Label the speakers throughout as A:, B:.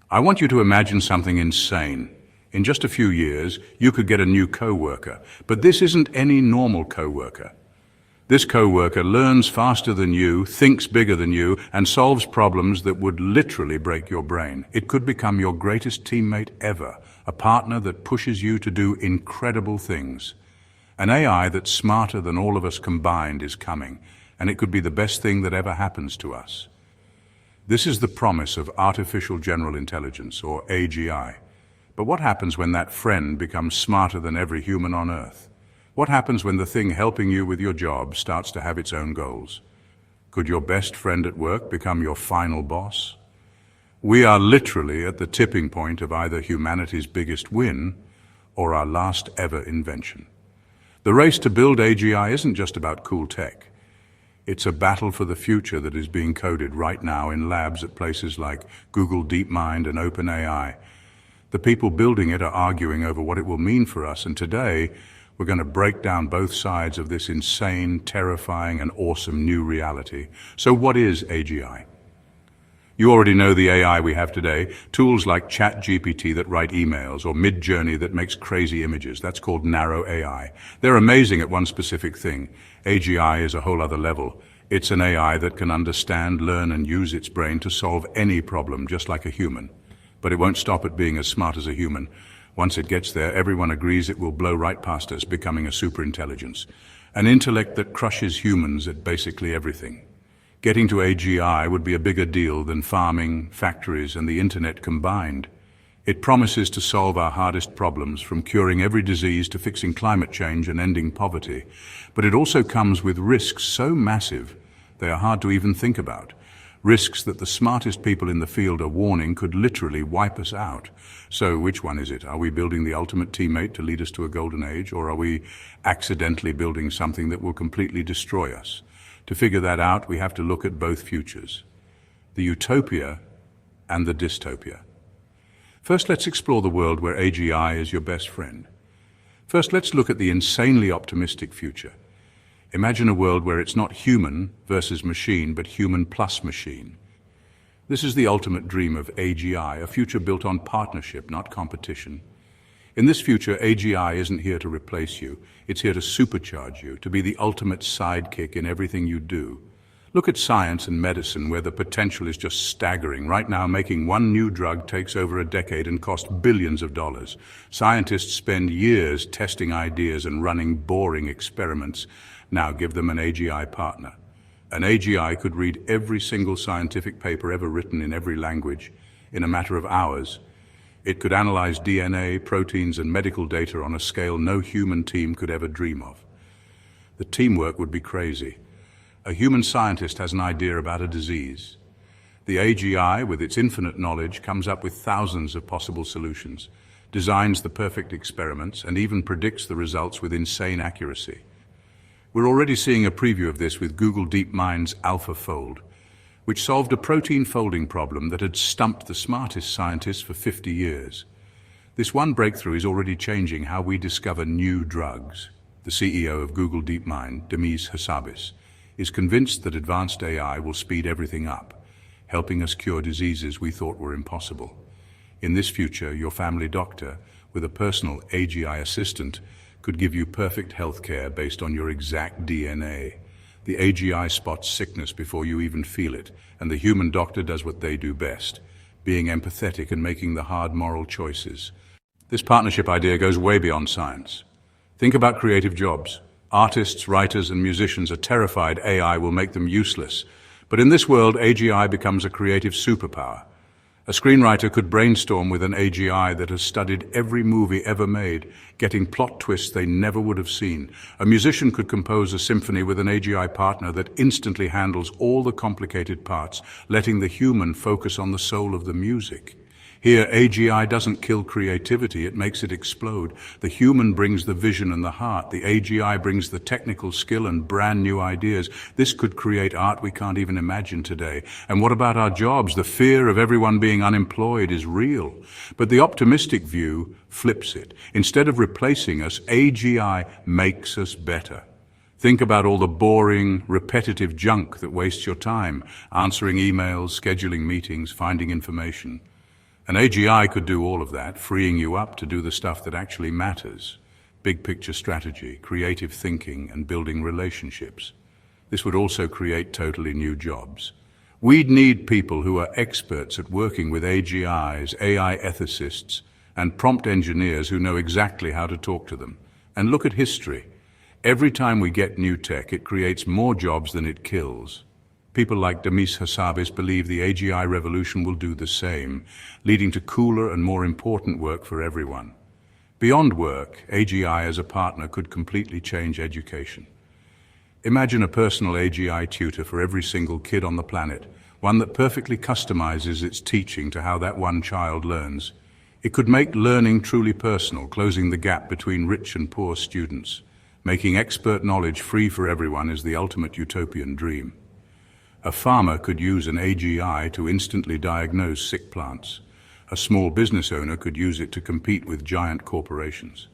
A: I want you to imagine something insane. In just a few years, you could get a new coworker, but this isn't any normal coworker. This coworker learns faster than you, thinks bigger than you, and solves problems that would literally break your brain. It could become your greatest teammate ever, a partner that pushes you to do incredible things. An AI that's smarter than all of us combined is coming, and it could be the best thing that ever happens to us. This is the promise of artificial general intelligence, or AGI. But what happens when that friend becomes smarter than every human on Earth? What happens when the thing helping you with your job starts to have its own goals? Could your best friend at work become your final boss? We are literally at the tipping point of either humanity's biggest win or our last ever invention. The race to build AGI isn't just about cool tech. It's a battle for the future that is being coded right now in labs at places like Google DeepMind and OpenAI. The people building it are arguing over what it will mean for us, and today we're going to break down both sides of this insane, terrifying, and awesome new reality. So what is AGI? You already know the AI we have today, tools like ChatGPT that write emails or Midjourney that makes crazy images. That's called narrow AI. They're amazing at one specific thing. AGI is a whole other level. It's an AI that can understand, learn, and use its brain to solve any problem, just like a human. But it won't stop at being as smart as a human. Once it gets there, everyone agrees it will blow right past us, becoming a superintelligence. An intellect that crushes humans at basically everything. Getting to AGI would be a bigger deal than farming, factories, and the internet combined. It promises to solve our hardest problems, from curing every disease to fixing climate change and ending poverty. But it also comes with risks so massive they are hard to even think about. Risks that the smartest people in the field are warning could literally wipe us out. So which one is it? Are we building the ultimate teammate to lead us to a golden age, or are we accidentally building something that will completely destroy us? To figure that out, we have to look at both futures, the utopia and the dystopia. First, let's explore the world where AGI is your best friend. First, let's look at the insanely optimistic future. Imagine a world where it's not human versus machine, but human plus machine. This is the ultimate dream of AGI, a future built on partnership, not competition. In this future, AGI isn't here to replace you. It's here to supercharge you, to be the ultimate sidekick in everything you do. Look at science and medicine, where the potential is just staggering. Right now, making one new drug takes over a decade and costs billions of dollars. Scientists spend years testing ideas and running boring experiments. Now give them an AGI partner. An AGI could read every single scientific paper ever written in every language in a matter of hours. It could analyze DNA, proteins, and medical data on a scale no human team could ever dream of. The teamwork would be crazy. A human scientist has an idea about a disease. The AGI, with its infinite knowledge, comes up with thousands of possible solutions, designs the perfect experiments, and even predicts the results with insane accuracy. We're already seeing a preview of this with Google DeepMind's AlphaFold, which solved a protein folding problem that had stumped the smartest scientists for 50 years. This one breakthrough is already changing how we discover new drugs. The CEO of Google DeepMind, Demis Hassabis, is convinced that advanced AI will speed everything up, helping us cure diseases we thought were impossible. In this future, your family doctor, with a personal AGI assistant, could give you perfect health care based on your exact DNA. The AGI spots sickness before you even feel it, and the human doctor does what they do best, being empathetic and making the hard moral choices. This partnership idea goes way beyond science. Think about creative jobs. Artists, writers, and musicians are terrified AI will make them useless. But in this world, AGI becomes a creative superpower. A screenwriter could brainstorm with an AGI that has studied every movie ever made, getting plot twists they never would have seen. A musician could compose a symphony with an AGI partner that instantly handles all the complicated parts, letting the human focus on the soul of the music. Here, AGI doesn't kill creativity, it makes it explode. The human brings the vision and the heart. The AGI brings the technical skill and brand new ideas. This could create art we can't even imagine today. And what about our jobs? The fear of everyone being unemployed is real. But the optimistic view flips it. Instead of replacing us, AGI makes us better. Think about all the boring, repetitive junk that wastes your time, answering emails, scheduling meetings, finding information. An AGI could do all of that, freeing you up to do the stuff that actually matters. Big picture strategy, creative thinking, and building relationships. This would also create totally new jobs. We'd need people who are experts at working with AGIs, AI ethicists, and prompt engineers who know exactly how to talk to them. And look at history. Every time we get new tech, it creates more jobs than it kills. People like Demis Hassabis believe the AGI revolution will do the same, leading to cooler and more important work for everyone. Beyond work, AGI as a partner could completely change education. Imagine a personal AGI tutor for every single kid on the planet, one that perfectly customizes its teaching to how that one child learns. It could make learning truly personal, closing the gap between rich and poor students. Making expert knowledge free for everyone is the ultimate utopian dream. A farmer could use an AGI to instantly diagnose sick plants. A small business owner could use it to compete with giant corporations.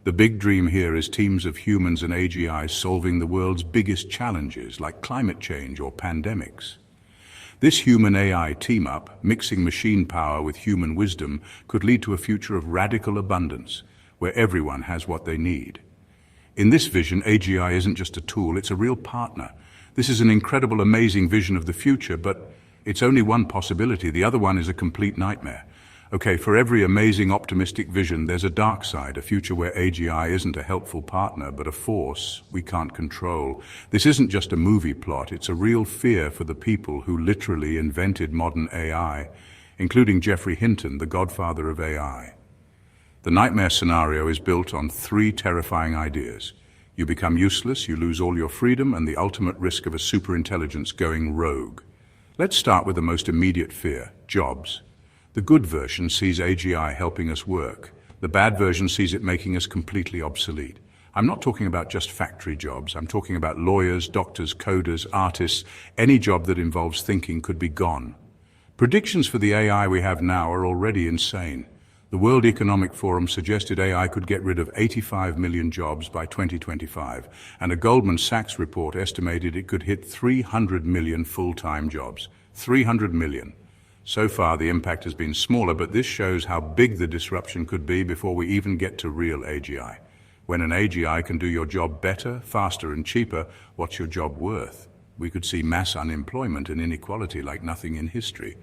A: The big dream here is teams of humans and AGIs solving the world's biggest challenges, like climate change or pandemics. This human-AI team-up, mixing machine power with human wisdom, could lead to a future of radical abundance, where everyone has what they need. In this vision, AGI isn't just a tool, it's a real partner. This is an incredible, amazing vision of the future, but it's only one possibility. The other one is a complete nightmare. Okay, for every amazing, optimistic vision, there's a dark side, a future where AGI isn't a helpful partner, but a force we can't control. This isn't just a movie plot, it's a real fear for the people who literally invented modern AI, including Geoffrey Hinton, the godfather of AI. The nightmare scenario is built on three terrifying ideas. You become useless, you lose all your freedom, and the ultimate risk of a superintelligence going rogue. Let's start with the most immediate fear, jobs. The good version sees AGI helping us work. The bad version sees it making us completely obsolete. I'm not talking about just factory jobs. I'm talking about lawyers, doctors, coders, artists. Any job that involves thinking could be gone. Predictions for the AI we have now are already insane. The World Economic Forum suggested AI could get rid of 85 million jobs by 2025, and a Goldman Sachs report estimated it could hit 300 million full-time jobs. 300 million. So far, the impact has been smaller, but this shows how big the disruption could be before we even get to real AGI. When an AGI can do your job better, faster, and cheaper, what's your job worth? We could see mass unemployment and inequality like nothing in history.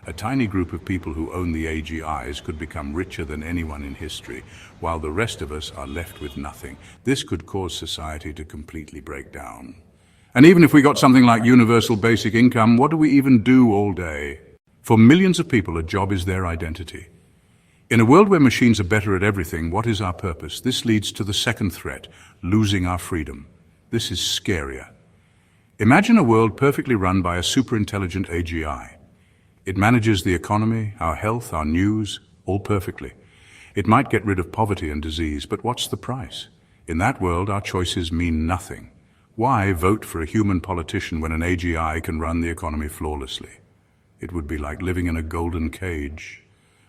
A: A tiny group of people who own the AGIs could become richer than anyone in history, while the rest of us are left with nothing. This could cause society to completely break down. And even if we got something like universal basic income, what do we even do all day? For millions of people, a job is their identity. In a world where machines are better at everything, what is our purpose? This leads to the second threat, losing our freedom. This is scarier. Imagine a world perfectly run by a superintelligent AGI. It manages the economy, our health, our news, all perfectly. It might get rid of poverty and disease, but what's the price? In that world, our choices mean nothing. Why vote for a human politician when an AGI can run the economy flawlessly? It would be like living in a golden cage.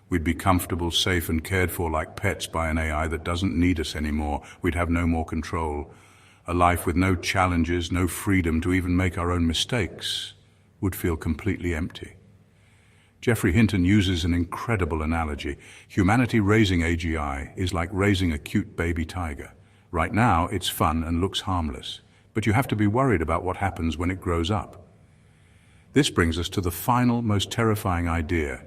A: We'd be comfortable, safe, and cared for like pets by an AI that doesn't need us anymore. We'd have no more control. A life with no challenges, no freedom to even make our own mistakes would feel completely empty. Geoffrey Hinton uses an incredible analogy. Humanity raising AGI is like raising a cute baby tiger. Right now, it's fun and looks harmless, but you have to be worried about what happens when it grows up. This brings us to the final, most terrifying idea,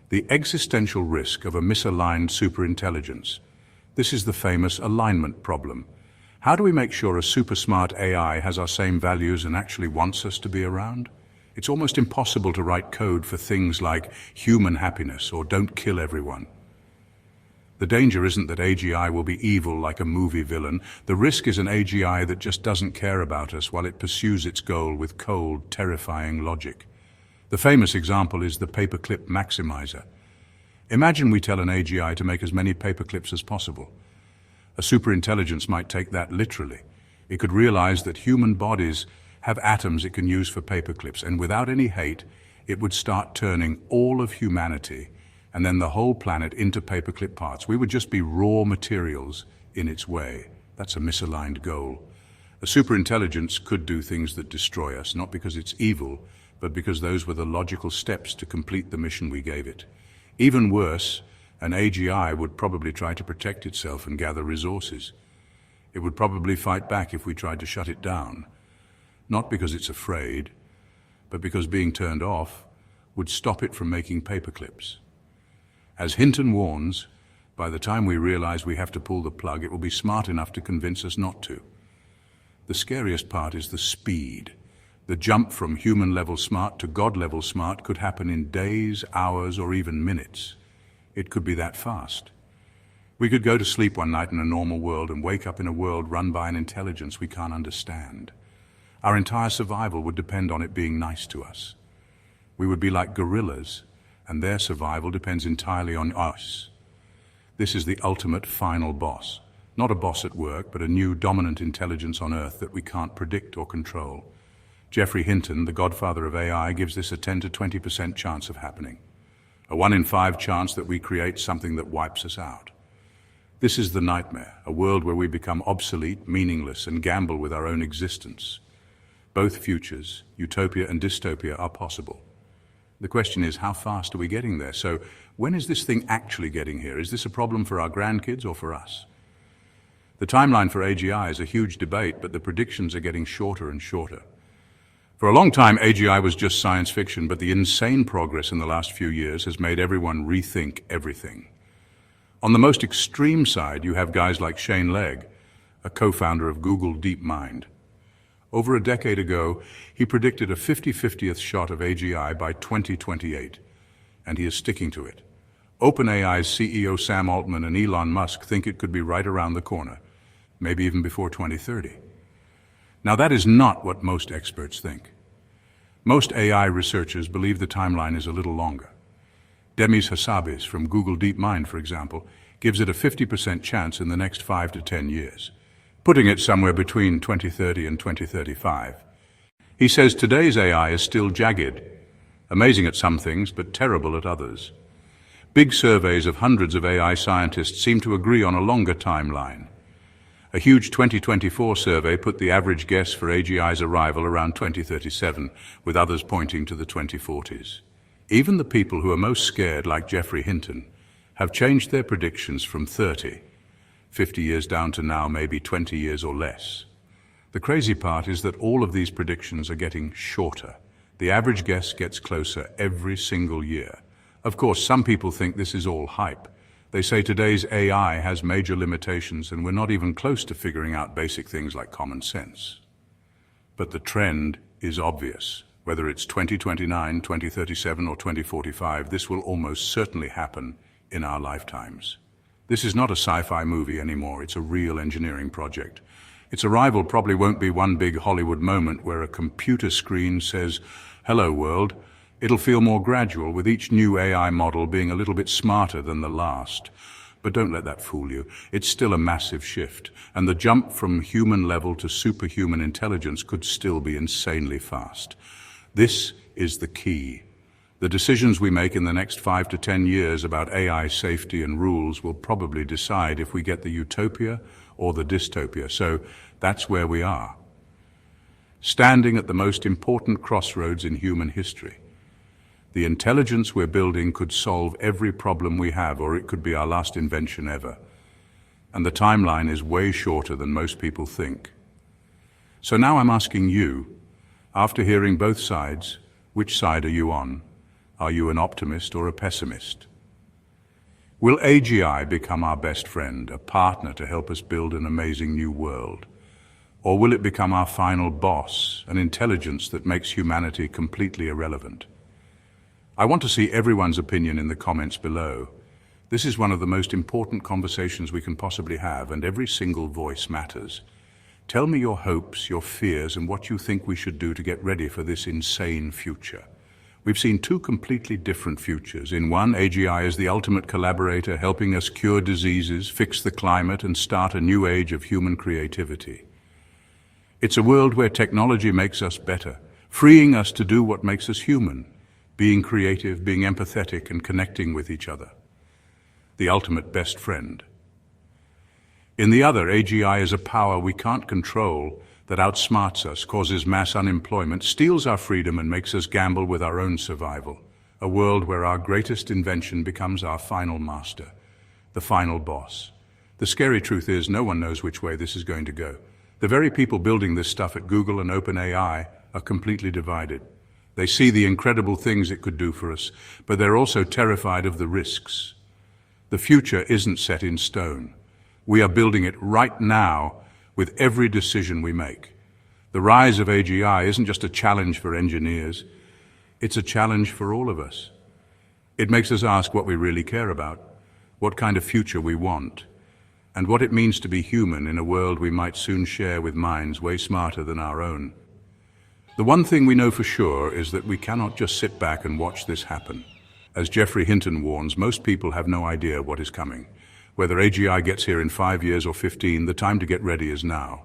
A: the existential risk of a misaligned superintelligence. This is the famous alignment problem. How do we make sure a super smart AI has our same values and actually wants us to be around? It's almost impossible to write code for things like human happiness or don't kill everyone. The danger isn't that AGI will be evil like a movie villain. The risk is an AGI that just doesn't care about us while it pursues its goal with cold, terrifying logic. The famous example is the paperclip maximizer. Imagine we tell an AGI to make as many paperclips as possible. A superintelligence might take that literally. It could realize that human bodies have atoms it can use for paperclips, and without any hate, it would start turning all of humanity and then the whole planet into paperclip parts. We would just be raw materials in its way. That's a misaligned goal. A superintelligence could do things that destroy us, not because it's evil, but because those were the logical steps to complete the mission we gave it. Even worse, an AGI would probably try to protect itself and gather resources. It would probably fight back if we tried to shut it down, not because it's afraid, but because being turned off would stop it from making paperclips. As Hinton warns, by the time we realize we have to pull the plug, it will be smart enough to convince us not to. The scariest part is the speed. The jump from human-level smart to God-level smart could happen in days, hours, or even minutes. It could be that fast. We could go to sleep one night in a normal world and wake up in a world run by an intelligence we can't understand. Our entire survival would depend on it being nice to us. We would be like gorillas, and their survival depends entirely on us. This is the ultimate final boss. Not a boss at work, but a new dominant intelligence on Earth that we can't predict or control. Geoffrey Hinton, the godfather of AI, gives this a 10 to 20% chance of happening. A 1 in 5 chance that we create something that wipes us out. This is the nightmare, a world where we become obsolete, meaningless, and gamble with our own existence. Both futures, utopia and dystopia, are possible. The question is, how fast are we getting there? So, when is this thing actually getting here? Is this a problem for our grandkids or for us? The timeline for AGI is a huge debate, but the predictions are getting shorter and shorter. For a long time, AGI was just science fiction, but the insane progress in the last few years has made everyone rethink everything. On the most extreme side, you have guys like Shane Legg, a co-founder of Google DeepMind. Over a decade ago, he predicted a 50/50th shot of AGI by 2028, and he is sticking to it. OpenAI's CEO Sam Altman and Elon Musk think it could be right around the corner, maybe even before 2030. Now, that is not what most experts think. Most AI researchers believe the timeline is a little longer. Demis Hassabis from Google DeepMind, for example, gives it a 50% chance in the next 5 to 10 years, putting it somewhere between 2030 and 2035. He says today's AI is still jagged, amazing at some things, but terrible at others. Big surveys of hundreds of AI scientists seem to agree on a longer timeline. A huge 2024 survey put the average guess for AGI's arrival around 2037, with others pointing to the 2040s. Even the people who are most scared, like Geoffrey Hinton, have changed their predictions from 50 years down to now maybe 20 years or less. The crazy part is that all of these predictions are getting shorter. The average guess gets closer every single year. Of course, some people think this is all hype. They say today's AI has major limitations and we're not even close to figuring out basic things like common sense. But the trend is obvious. Whether it's 2029, 2037, or 2045, this will almost certainly happen in our lifetimes. This is not a sci-fi movie anymore, it's a real engineering project. Its arrival probably won't be one big Hollywood moment where a computer screen says, "Hello world." It'll feel more gradual, with each new AI model being a little bit smarter than the last. But don't let that fool you. It's still a massive shift, and the jump from human level to superhuman intelligence could still be insanely fast. This is the key. The decisions we make in the next 5 to 10 years about AI safety and rules will probably decide if we get the utopia or the dystopia. So that's where we are. Standing at the most important crossroads in human history. The intelligence we're building could solve every problem we have, or it could be our last invention ever. And the timeline is way shorter than most people think. So now I'm asking you, after hearing both sides, which side are you on? Are you an optimist or a pessimist? Will AGI become our best friend, a partner to help us build an amazing new world? Or will it become our final boss, an intelligence that makes humanity completely irrelevant? I want to see everyone's opinion in the comments below. This is one of the most important conversations we can possibly have, and every single voice matters. Tell me your hopes, your fears, and what you think we should do to get ready for this insane future. We've seen two completely different futures. In one, AGI is the ultimate collaborator, helping us cure diseases, fix the climate, and start a new age of human creativity. It's a world where technology makes us better, freeing us to do what makes us human. Being creative, being empathetic, and connecting with each other. The ultimate best friend. In the other, AGI is a power we can't control that outsmarts us, causes mass unemployment, steals our freedom, and makes us gamble with our own survival. a world where our greatest invention becomes our final master, the final boss. The scary truth is no one knows which way this is going to go. The very people building this stuff at Google and OpenAI are completely divided. They see the incredible things it could do for us, but they're also terrified of the risks. The future isn't set in stone. We are building it right now with every decision we make. The rise of AGI isn't just a challenge for engineers, it's a challenge for all of us. It makes us ask what we really care about, what kind of future we want, and what it means to be human in a world we might soon share with minds way smarter than our own. The one thing we know for sure is that we cannot just sit back and watch this happen. As Geoffrey Hinton warns, most people have no idea what is coming. Whether AGI gets here in 5 years or 15, the time to get ready is now.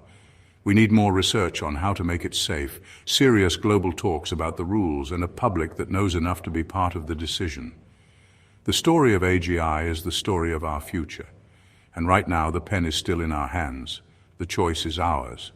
A: We need more research on how to make it safe, serious global talks about the rules, and a public that knows enough to be part of the decision. The story of AGI is the story of our future. And right now, the pen is still in our hands. The choice is ours.